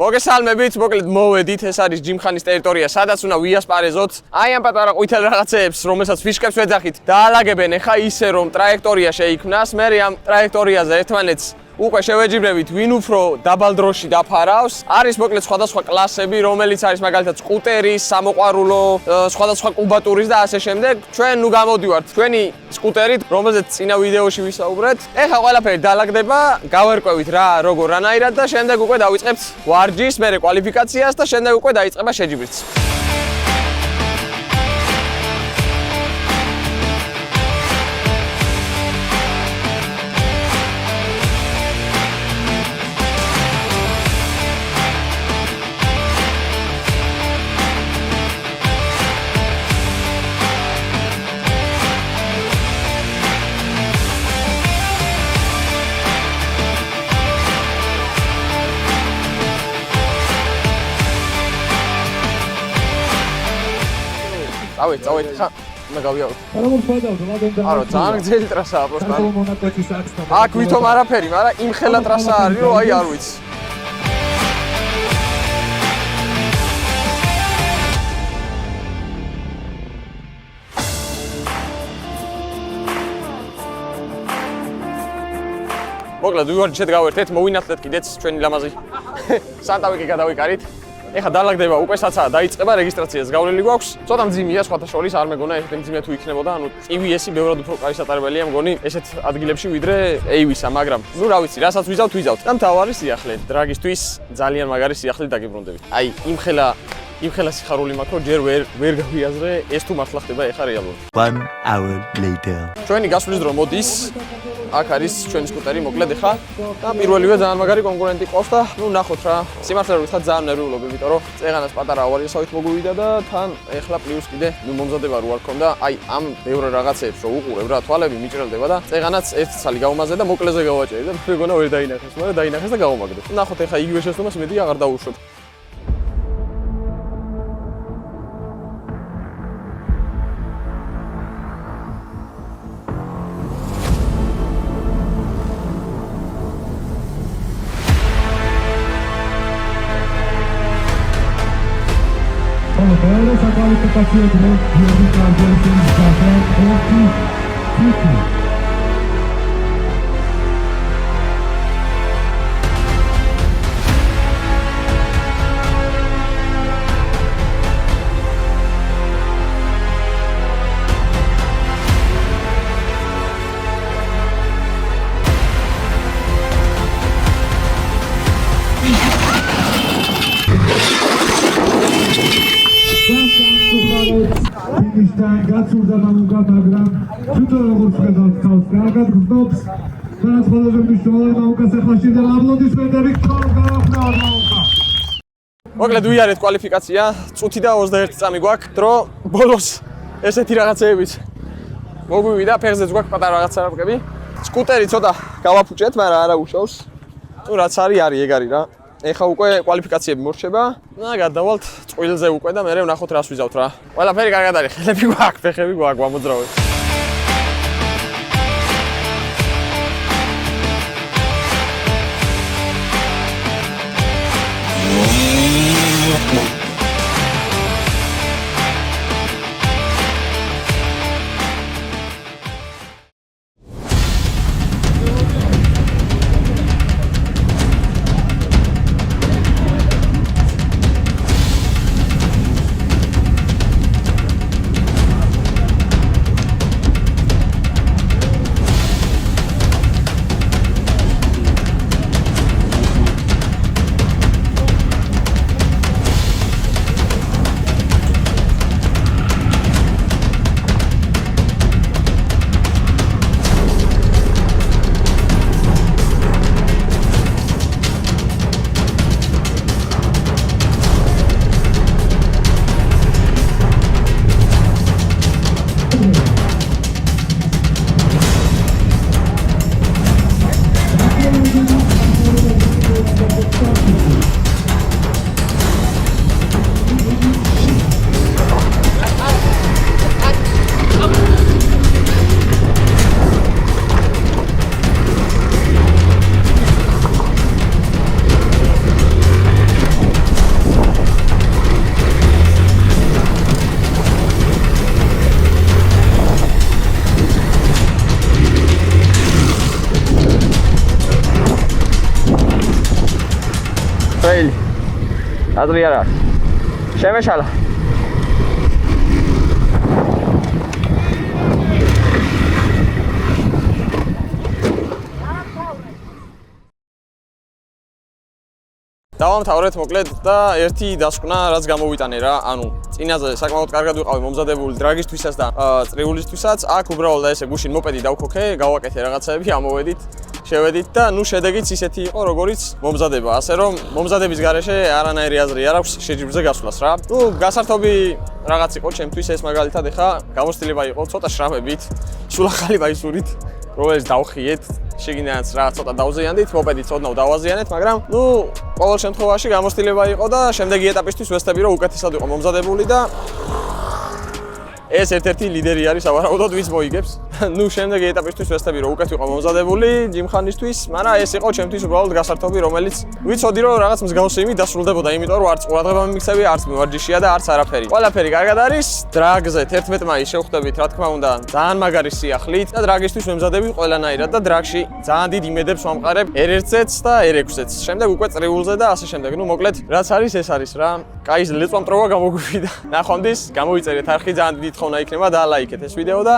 მოგესალმებით, მოკლედ მოვედით, ეს არის ჯიმხანის ტერიტორია, სადაც უნდა ვიასპარეზოთ. აი ამ პატარა ყვითელ რაღაცეებს, რომელსაც ფიშკებს ვეძახით, დაალაგებენ ეხა ისე რომ ტრაექტორია შეიქმნას, მე ამ ტრაექტორიაზე ერთმანეთს უკვე შევეჯიბრებით, ვინ უფრო დაბალ დროში დაფარავს. არის მოკლედ სხვადასხვა კლასები, რომელიც არის მაგალითად სკუტერის, სამოყვარულო, სხვადასხვა კუბატურის და ასე შემდეგ. ჩვენ ნუ გამოდივართ ჩვენი სკუტერით, რომელზეც წინა ვიდეოში ვისაუბრეთ. ეხლა ყველაფერი დაალაგდება, გავერკვევით რა, როგორ რანაირად და შემდეგ უკვე დავიწყებთ ვარჯიშს, მერე კვალიფიკაციას და შემდეგ უკვე დაიწყება შეჯიბრიც. წავით, ხა, უნდა გავიავოთ. არა, ძალიან გრძელი ტრასაა პროსტა. აქ ვითომ არაფერი, მაგრამ იმ ხელა ტრასა არის, რომ აი არ ვიცი. მოკლედ ვივარჯიშეთ გავერთეთ, მოვინათლეთ კიდეც ჩვენი ლამაზი სანტავიკი გადავიკარით. ეხლა დაალაგდება უკვე საცაა დაიწყება რეგისტრაციას გავლილი გვაქვს. ცოტა მძიმეა სხვათა შორის არ მეგონა ესეთი მძიმე თუ იქნებოდა, ანუ TVS-ი ბევრად უფრო კარი სატარებელია მგონი ესეთ ადგილებში ვიდრე AV-ისა, მაგრამ ნუ რა ვიცი, რასაც ვიზავთ. და მთავარი სიახლე, დრაგისთვის ძალიან მაგარი სიახლე დაგიბრუნდებით. აი, იმ ხელა სიხარული მაქვს, რომ ჯერ ვერ გავიაზრე, ეს თუ მართლა ხდება ეხლა რეალურად. 1 hour later. ჩვენი გასვლის დრო მოდის. აქ არის ჩვენი სკუტერი, მოკლედ ეხა და პირველივე ძალიან მაგარი კონკურენტი ყავს და ნუ ნახოთ რა. სიმართლე რომ ვთქვა ძალიან ნერვიულობ, იმიტომ რომ წეღანას პატარა ავარიასავით მოგვივიდა და თან ეხლა პლუს კიდე ნუ მომზადება რო არ ქონდა, აი ამ ბევრ რაღაცებს რო უყურებ რა, თვალები მიჭრელდება და წეღანაც ერთ ცალი გავუმაზე და მოკლეზე გავაჭერი და მეგონა ვერ დაინახეს, მაგრამ დაინახეს და გავუმაგდე. ნახოთ ეხა იგივე შეცდომას მედი აღარ დავუშვებ. Essa qualificação de გაცურდა მამუკა, მაგრამ თვითონ როგორც ხედავთ თავს, კარგად გრძნობს. სადაც ყველაზე მნიშვნელოვანი მამუკას ახლა შეიძლება აპლოდისმენტები გქონდეს მამუკა. მოკლედ ვიარეთ კვალიფიკაცია, წუთი და 21 წამი გვაქვს, დრო ბოლოს ესეთი რაღაცეებით მოგვივიდა, ფეხზეც გვაქვს პატარა რაღაცები. სკუტერი ცოტა გავაფუჭეთ, მაგრამ არა უშავს. ნუ რაც არის, ეგ არის რა. ეხა უკვე კვალიფიკაციები მორჩება და გადავალთ წყვილზე უკვე და მერე ვნახოთ რას ვიზავთ რა. ყველაფერი კარგად არის, ხელები გვაქვს, ფეხები გვაქვს, გამოძრავეთ. აზრი არ არის. შემეშალა. დავამთავრეთ მოკლედ და ერთი დასკვნა რაც გამოვიტანე რა, ანუ წინაზე საკმაოდ კარგად ვიყავი მომზადებული დრაგისთვისაც და წრიულისთვისაც. აქ უბრალოდ ესე გუშინ მოპედი დავქოქე, გავაკეთე რაღაცაები, ამოვედით, შევედით და ნუ შედეგიც ისეთი იყო, როგორიც მომზადება. ასე რომ მომზადების გარეშე არანაირი აზრი არ აქვს შეჯიბრზე გასვლას რა. ნუ გასართობი რაღაც იყო ჩემთვის ეს მაგალითად ეხა გამოცდილება იყო ცოტა შრამებით, სულ ახალი ბაისურით, რომელიც დავხიეთ. შეგინდანაც რა ცოტა დავზიანდით, მოპედი ცოდნავ დავაზიანეთ, მაგრამ ნუ ყოველ შემთხვევაში გამოცდილება იყო და შემდეგი ეტაპისთვის ვესწრები რომ უკეთესად იყო მომზადებული და ეს ერთ-ერთი ლიდერი არის ავარაუდოდ ვის მოიგებს. ნუ შემდეგი ეტაპისთვის ვესწრები რომ უკეთ იყო მომზადებული ჯიმხანისთვის, მაგრამ ეს იყო ჩემთვის უბრალოდ გასართობი, რომელიც ვიცოდი რომ რაღაც მსგავსი იმით დასრულდებოდა, იმიტომ რომ არც ყურადღება მიმიქცევი, არც მივარჯიშია და არც არაფერი. ყველაფერი კარგად არის. დრაგზე 11 მაისს შევხვდებით, რა თქმა უნდა, ძალიან მაგარი სიახლით და დრაგისთვის ვემზადები ყველანაირად და დრაგში ძალიან დიდ იმედებს ვამყარებ R1-ზეც და R6-ზეც. შემდეგ უკვე წრიულზე და ასე შემდეგ. ნუ მოკლედ, რაც არის ეს არის რა. კაი ლეწვამტროვა გამოგვივიდა. ნახვამდის, გამოიწერეთ არხი, ძალიან დიდი თხოვნა იქნება და ლაიქეთ ეს ვიდეო და